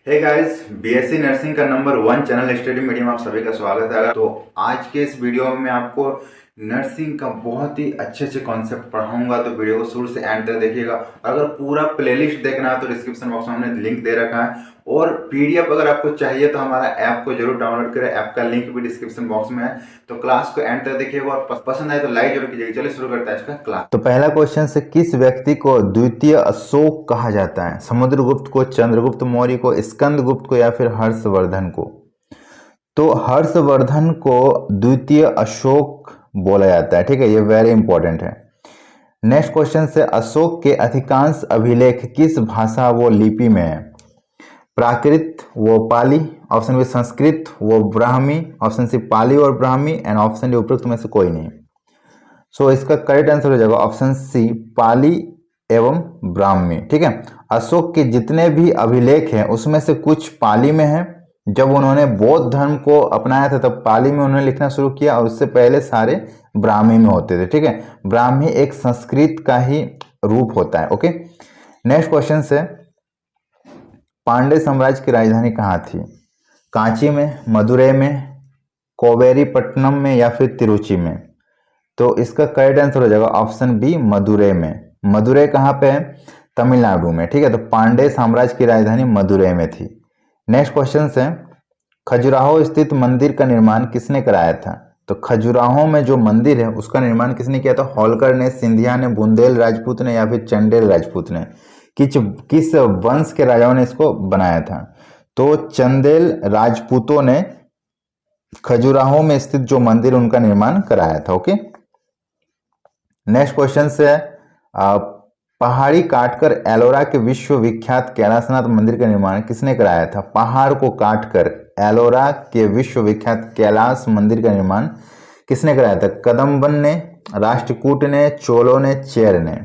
Hey guys, BSc nursing का number 1 channel study medium आप सभी का स्वागत है। तो आज के इस वीडियो में मैं आपको नर्सिंग का बहुत ही अच्छे अच्छे कॉन्सेप्ट पढ़ाऊंगा। तो वीडियो को शुरू से एंड तक देखिएगा। अगर पूरा प्लेलिस्ट देखना है तो डिस्क्रिप्शन बॉक्स में हमने लिंक दे रखा है, और पीडीएफ अगर आपको चाहिए तो हमारा ऐप को जरूर डाउनलोड करें। ऐप का लिंक भी डिस्क्रिप्शन बॉक्स में है। तो क्लास को एंड तक देखिएगा और पसंद आए तो लाइक जरूर कीजिएगा। चलिए शुरू करते हैं आज का क्लास। तो पहला क्वेश्चन से किस व्यक्ति को द्वितीय अशोक कहा जाता है? समुद्रगुप्त को, चंद्रगुप्त मौर्य को, स्कंदगुप्त को या फिर हर्षवर्धन को? तो हर्षवर्धन को द्वितीय अशोक बोला जाता है। ठीक है, ये वेरी इंपॉर्टेंट है। नेक्स्ट क्वेश्चन से अशोक के अधिकांश अभिलेख किस भाषा व लिपि में है? प्राकृत वो पाली, ऑप्शन बी संस्कृत वो ब्राह्मी, ऑप्शन सी पाली और ब्राह्मी, एंड ऑप्शन डी उपरोक्त में से कोई नहीं। सो इसका करेक्ट आंसर हो जाएगा ऑप्शन सी पाली एवं ब्राह्मी। ठीक है, अशोक के जितने भी अभिलेख हैं उसमें से कुछ पाली में है। जब उन्होंने बौद्ध धर्म को अपनाया था तब पाली में उन्होंने लिखना शुरू किया, और उससे पहले सारे ब्राह्मी में होते थे। ठीक है, ब्राह्मी एक संस्कृत का ही रूप होता है। ओके, नेक्स्ट क्वेश्चन से पांड्य साम्राज्य की राजधानी कहाँ थी? कांची में, मदुरै में, कोवेरीपट्टनम में या फिर तिरुचि में? तो इसका करेक्ट आंसर हो जाएगा ऑप्शन बी मदुरै में। मदुरै कहाँ पे है? तमिलनाडु में। ठीक है, तो पांड्य साम्राज्य की राजधानी मदुरै में थी। नेक्स्ट क्वेश्चन से खजुराहो स्थित मंदिर का निर्माण किसने कराया था? तो खजुराहो में जो मंदिर है उसका निर्माण किसने किया था? होलकर ने, सिंधिया ने, बुंदेल राजपूत ने या फिर चंदेल राजपूत ने? किस वंश के राजाओं ने इसको बनाया था? तो चंदेल राजपूतों ने खजुराहो में स्थित जो मंदिर उनका निर्माण कराया था। ओके, नेक्स्ट क्वेश्चन से पहाड़ी काटकर एलोरा के विश्व विख्यात कैलाशनाथ मंदिर का निर्माण किसने कराया था? पहाड़ को काटकर एलोरा के विश्व विख्यात कैलाश मंदिर का निर्माण किसने कराया था? कदम्बन ने, राष्ट्रकूट ने, चोलों ने, चेर ने?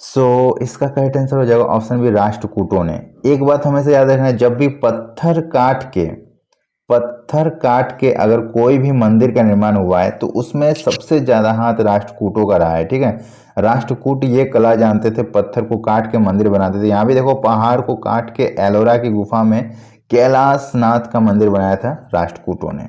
सो इसका करेक्ट आंसर हो जाएगा ऑप्शन बी राष्ट्रकूटों ने। एक बात हमेशा याद रखना है, जब भी पत्थर काट के अगर कोई भी मंदिर का निर्माण हुआ है तो उसमें सबसे ज्यादा हाथ राष्ट्रकूटों का रहा है। ठीक है, राष्ट्रकूट ये कला जानते थे, पत्थर को काट के मंदिर बनाते थे। यहाँ भी देखो, पहाड़ को काट के एलोरा की गुफा में कैलाशनाथ का मंदिर बनाया था राष्ट्रकूटों ने।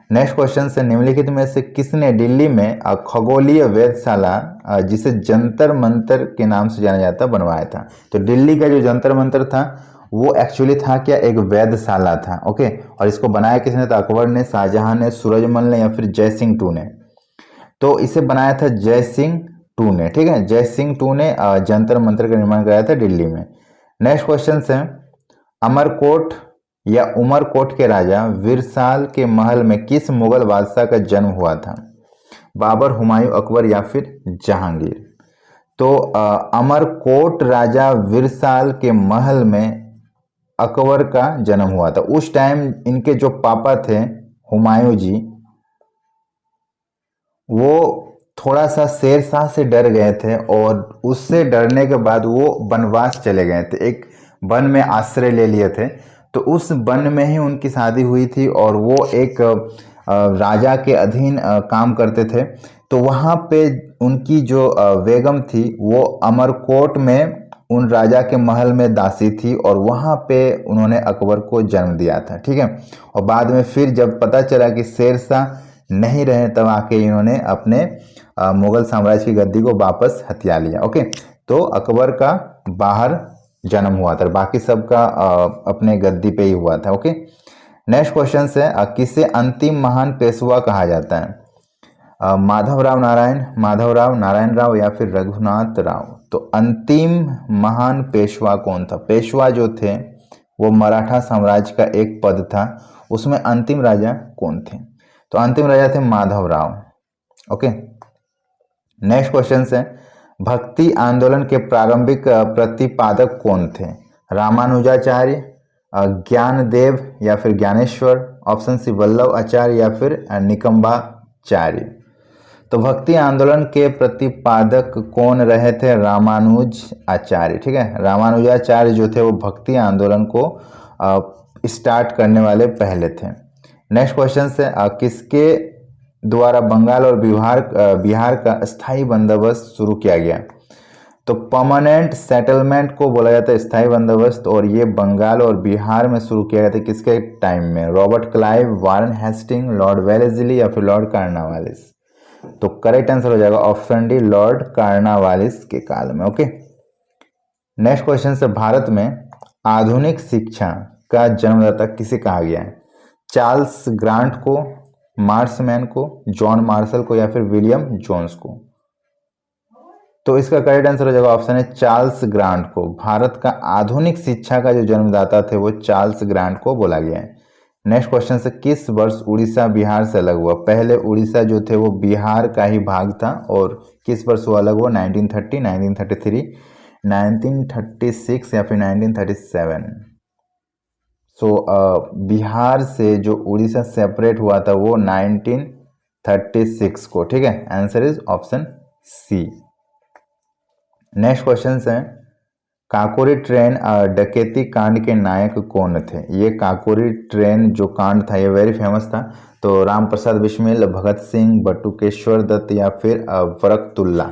नेक्स्ट क्वेश्चन से निम्नलिखित में से किसने दिल्ली में खगोलीय वेधशाला, जिसे जंतर मंतर के नाम से जाना जाता, बनवाया था? तो दिल्ली का जो जंतर मंतर था वो एक्चुअली था क्या? एक वेधशाला था। ओके, और इसको बनाया किसने था? अकबर ने, शाहजहां ने, सूरजमल ने या फिर जयसिंह टू ने? तो इसे बनाया था जयसिंह टू ने। ठीक है, जयसिंह टू ने जंतर मंतर का निर्माण कराया था दिल्ली में। नेक्स्ट क्वेश्चन है अमरकोट या उमरकोट के राजा विरसाल के महल में किस मुगल बादशाह का जन्म हुआ था? बाबर, हुमायूं, अकबर या फिर जहांगीर? तो अमरकोट राजा विरसाल के महल में अकबर का जन्म हुआ था। उस टाइम इनके जो पापा थे हुमायूं जी, वो थोड़ा सा शेरशाह से डर गए थे, और उससे डरने के बाद वो वनवास चले गए थे, एक वन में आश्रय ले लिए थे। तो उस वन में ही उनकी शादी हुई थी, और वो एक राजा के अधीन काम करते थे। तो वहाँ पे उनकी जो बेगम थी वो अमरकोट में उन राजा के महल में दासी थी, और वहाँ पे उन्होंने अकबर को जन्म दिया था। ठीक है, और बाद में फिर जब पता चला कि शेरशाह नहीं रहे तब आके इन्होंने अपने मुगल साम्राज्य की गद्दी को वापस हथिया लिया। ओके, तो अकबर का बाहर जन्म हुआ था, बाकी सबका अपने गद्दी पे ही हुआ था। ओके, नेक्स्ट क्वेश्चन से किसे अंतिम महान पेशवा कहा जाता है? माधवराव नारायण, माधवराव नारायण राव या फिर रघुनाथ राव? तो अंतिम महान पेशवा कौन था? पेशवा जो थे वो मराठा साम्राज्य का एक पद था, उसमें अंतिम राजा कौन थे? तो अंतिम राजा थे माधवराव। ओके, नेक्स्ट क्वेश्चन है भक्ति आंदोलन के प्रारंभिक प्रतिपादक कौन थे? रामानुजाचार्य, ज्ञानदेव या फिर ज्ञानेश्वर? ऑप्शन सी वल्लभ आचार्य या फिर निकंबाचार्य? तो भक्ति आंदोलन के प्रतिपादक कौन रहे थे? रामानुज आचार्य। ठीक है, रामानुजाचार्य जो थे वो भक्ति आंदोलन को स्टार्ट करने वाले पहले थे। नेक्स्ट क्वेश्चन से किसके द्वारा बंगाल और बिहार का स्थायी बंदोबस्त शुरू किया गया? तो परमानेंट सेटलमेंट को बोला जाता है स्थायी बंदोबस्त, और ये बंगाल और बिहार में शुरू किया गया था किसके टाइम में? Robert Clive, Warren Hasting, Lord Wellesley या फिर लॉर्ड कार्नवालिस? तो करेक्ट आंसर हो जाएगा ऑप्शन डी, लॉर्ड कार्नवालिस के काल में। ओके, नेक्स्ट क्वेश्चन से, भारत में आधुनिक शिक्षा का जन्मदाता किसे कहा गया है? चार्ल्स ग्रांट को, मार्समैन को, जॉन मार्शल को या फिर विलियम जोन्स को? तो इसका करेक्ट आंसर हो जाएगा ऑप्शन है चार्ल्स ग्रांट को। भारत का आधुनिक शिक्षा का जो जन्मदाता थे वो चार्ल्स ग्रांट को बोला गया है। नेक्स्ट क्वेश्चन से, किस वर्ष उड़ीसा बिहार से अलग हुआ? पहले उड़ीसा जो थे वो बिहार का ही भाग था, और किस वर्ष वो अलग हुआ? 1930, 1933, 1936 या फिर 1937? बिहार से जो उड़ीसा सेपरेट हुआ था वो 1936 को। ठीक है, answer is option C. Next question है, काकोरी ट्रेन डकैती कांड के नायक कौन थे? ये काकोरी ट्रेन जो कांड था ये वेरी फेमस था। तो राम प्रसाद बिस्मिल, भगत सिंह, बटुकेश्वर दत्त या फिर बरकतुल्ला?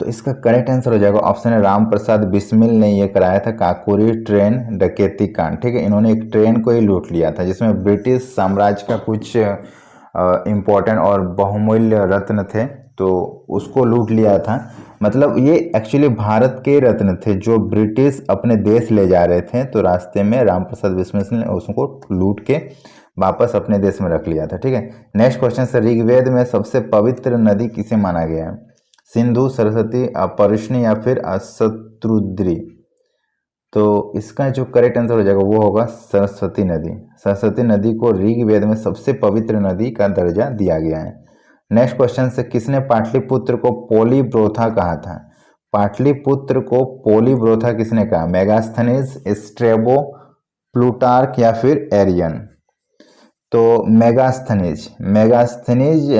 तो इसका करेक्ट आंसर हो जाएगा ऑप्शन है राम प्रसाद बिस्मिल ने ये कराया था काकोरी ट्रेन डकैती कांड। ठीक है, इन्होंने एक ट्रेन को ही लूट लिया था जिसमें ब्रिटिश साम्राज्य का कुछ इम्पोर्टेंट और बहुमूल्य रत्न थे, तो उसको लूट लिया था। मतलब ये एक्चुअली भारत के रत्न थे जो ब्रिटिश अपने देश ले जा रहे थे, तो रास्ते में राम प्रसाद बिस्मिल ने उसको लूट के वापस अपने देश में रख लिया था। ठीक है, नेक्स्ट क्वेश्चन से, ऋग्वेद में सबसे पवित्र नदी किसे माना गया है? सिंधु, सरस्वती, पर्ष्णी या फिर शतरुद्री? तो इसका जो करेक्ट आंसर हो जाएगा वो होगा सरस्वती नदी। सरस्वती नदी को ऋग्वेद में सबसे पवित्र नदी का दर्जा दिया गया है। नेक्स्ट क्वेश्चन से, किसने पाटलिपुत्र को पोलीब्रोथा कहा था? पाटलिपुत्र को पोलीब्रोथा किसने कहा? मेगास्थनीज, स्ट्रेबो, प्लूटार्क या फिर एरियन? तो मेगास्थनीज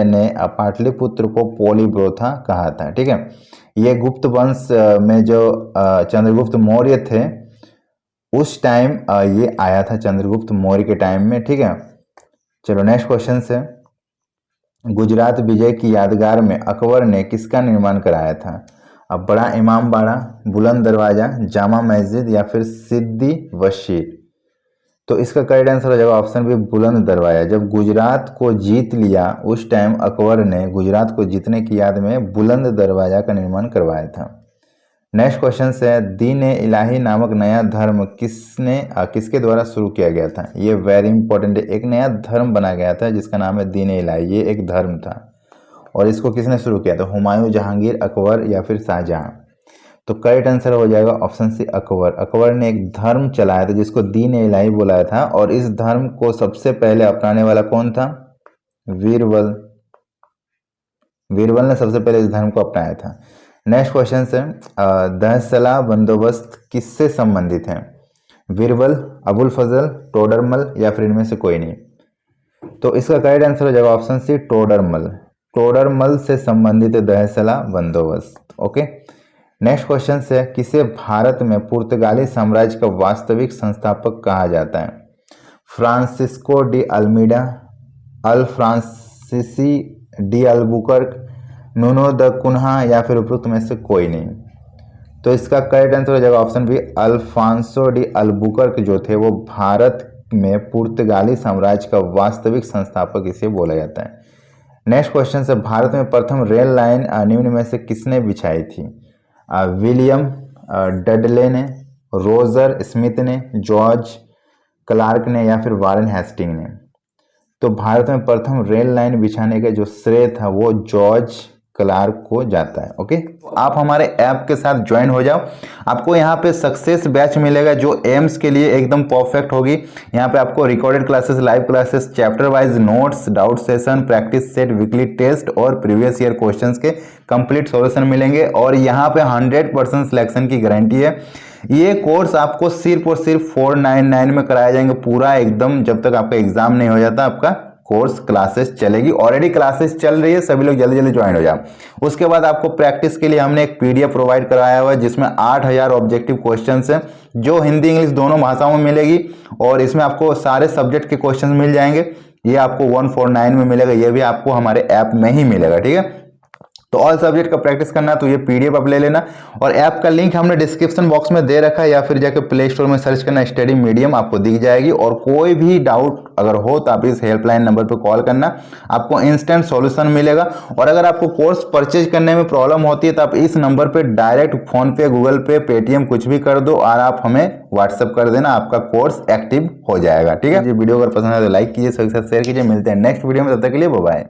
ने पाटलिपुत्र को पोलीब्रोथा कहा था। ठीक है, ये गुप्त वंश में जो चंद्रगुप्त मौर्य थे उस टाइम ये आया था, चंद्रगुप्त मौर्य के टाइम में। ठीक है, चलो नेक्स्ट क्वेश्चन से, गुजरात विजय की यादगार में अकबर ने किसका निर्माण कराया था? अब बड़ा इमाम बाड़ा, बुलंद दरवाजा, जामा मस्जिद या फिर सिद्दी वशीर? तो इसका करेक्ट आंसर हो जाएगा ऑप्शन बी, बुलंद दरवाजा। जब गुजरात को जीत लिया उस टाइम अकबर ने गुजरात को जीतने की याद में बुलंद दरवाजा का निर्माण करवाया था। नेक्स्ट क्वेश्चन है, दीन ए इलाही नामक नया धर्म किसके द्वारा शुरू किया गया था? ये वेरी इंपॉर्टेंट है, एक नया धर्म बना गया था जिसका नाम है दीन ए इलाही। ये एक धर्म था और इसको किसने शुरू किया था? हुमायूं, जहांगीर, अकबर या फिर शाहजहां? तो करेक्ट आंसर हो जाएगा ऑप्शन सी, अकबर। अकबर ने एक धर्म चलाया था जिसको दीन ए इलाही बुलाया था, और इस धर्म को सबसे पहले अपनाने वाला कौन था? बीरबल। बीरबल ने सबसे पहले इस धर्म को अपनाया था। नेक्स्ट क्वेश्चन से, दहसला बंदोबस्त किससे संबंधित है? बीरबल, अबुल फजल, टोडरमल या फिर इनमें से कोई नहीं? तो इसका करेक्ट आंसर हो जाएगा ऑप्शन सी, टोडरमल। टोडरमल से संबंधित है दहसला बंदोबस्त। ओके, नेक्स्ट क्वेश्चन से, किसे भारत में पुर्तगाली साम्राज्य का वास्तविक संस्थापक कहा जाता है? फ्रांसिस्को डी अल्मीडा, अल फ्रांसिसी de Albuquerque, Nuno da Cunha या फिर उपरोक्त में से कोई नहीं? तो इसका करेक्ट आंसर हो जाएगा option B, Alfonso de Albuquerque जो थे वो भारत में पुर्तगाली साम्राज्य का वास्तविक संस्थापक इसे बोला जाता है। नेक्स्ट क्वेश्चन से, भारत में प्रथम रेल लाइन निम्न में से किसने बिछाई थी? विलियम डडले ने, रोजर स्मिथ ने, जॉर्ज क्लार्क ने या फिर वारन हेस्टिंग ने? तो भारत में प्रथम रेल लाइन बिछाने का जो श्रेय था वो जॉर्ज क्लार्क को जाता है। ओके, आप हमारे ऐप के साथ ज्वाइन हो जाओ, आपको यहाँ पे सक्सेस बैच मिलेगा जो एम्स के लिए एकदम परफेक्ट होगी। यहाँ पे आपको recorded classes, live classes, chapter wise notes, doubt session, practice set, weekly test और प्रीवियस ईयर क्वेश्चंस के कंप्लीट सॉल्यूशन मिलेंगे, और यहाँ पे 100% सिलेक्शन की गारंटी है। ये कोर्स आपको सिर्फ और सिर्फ 499 में कराया जाएंगे पूरा एकदम, जब तक आपका एग्जाम नहीं हो जाता आपका कोर्स क्लासेस चलेगी। ऑलरेडी क्लासेस चल रही है, सभी लोग जल्दी जल्दी ज्वाइन हो जाओ। उसके बाद आपको प्रैक्टिस के लिए हमने एक पीडीएफ प्रोवाइड कराया हुआ है जिसमें 8000 ऑब्जेक्टिव क्वेश्चंस हैं जो हिंदी इंग्लिश दोनों भाषाओं में मिलेगी, और इसमें आपको सारे सब्जेक्ट के क्वेश्चंस मिल जाएंगे। ये आपको 149 में मिलेगा, ये भी आपको हमारे ऐप में ही मिलेगा। ठीक है, तो ऑल सब्जेक्ट का प्रैक्टिस करना है तो ये पीडीएफ आप ले लेना, और ऐप का लिंक हमने डिस्क्रिप्शन बॉक्स में दे रखा है, या फिर जाकर प्ले स्टोर में सर्च करना स्टडी मीडियम, आपको दिख जाएगी। और कोई भी डाउट अगर हो तो आप इस हेल्पलाइन नंबर पर कॉल करना, आपको इंस्टेंट सॉल्यूशन मिलेगा। और अगर आपको कोर्स परचेज करने में प्रॉब्लम होती है तो आप इस नंबर पे डायरेक्ट फोन पे, गूगल पे, पेटीएम कुछ भी कर दो और आप हमें व्हाट्सएप कर देना, आपका कोर्स एक्टिव हो जाएगा। ठीक है जी, वीडियो अगर पसंद है तो लाइक कीजिए, सबके साथ शेयर कीजिए। मिलते हैं नेक्स्ट वीडियो में, तब तक के लिए बाय बाय।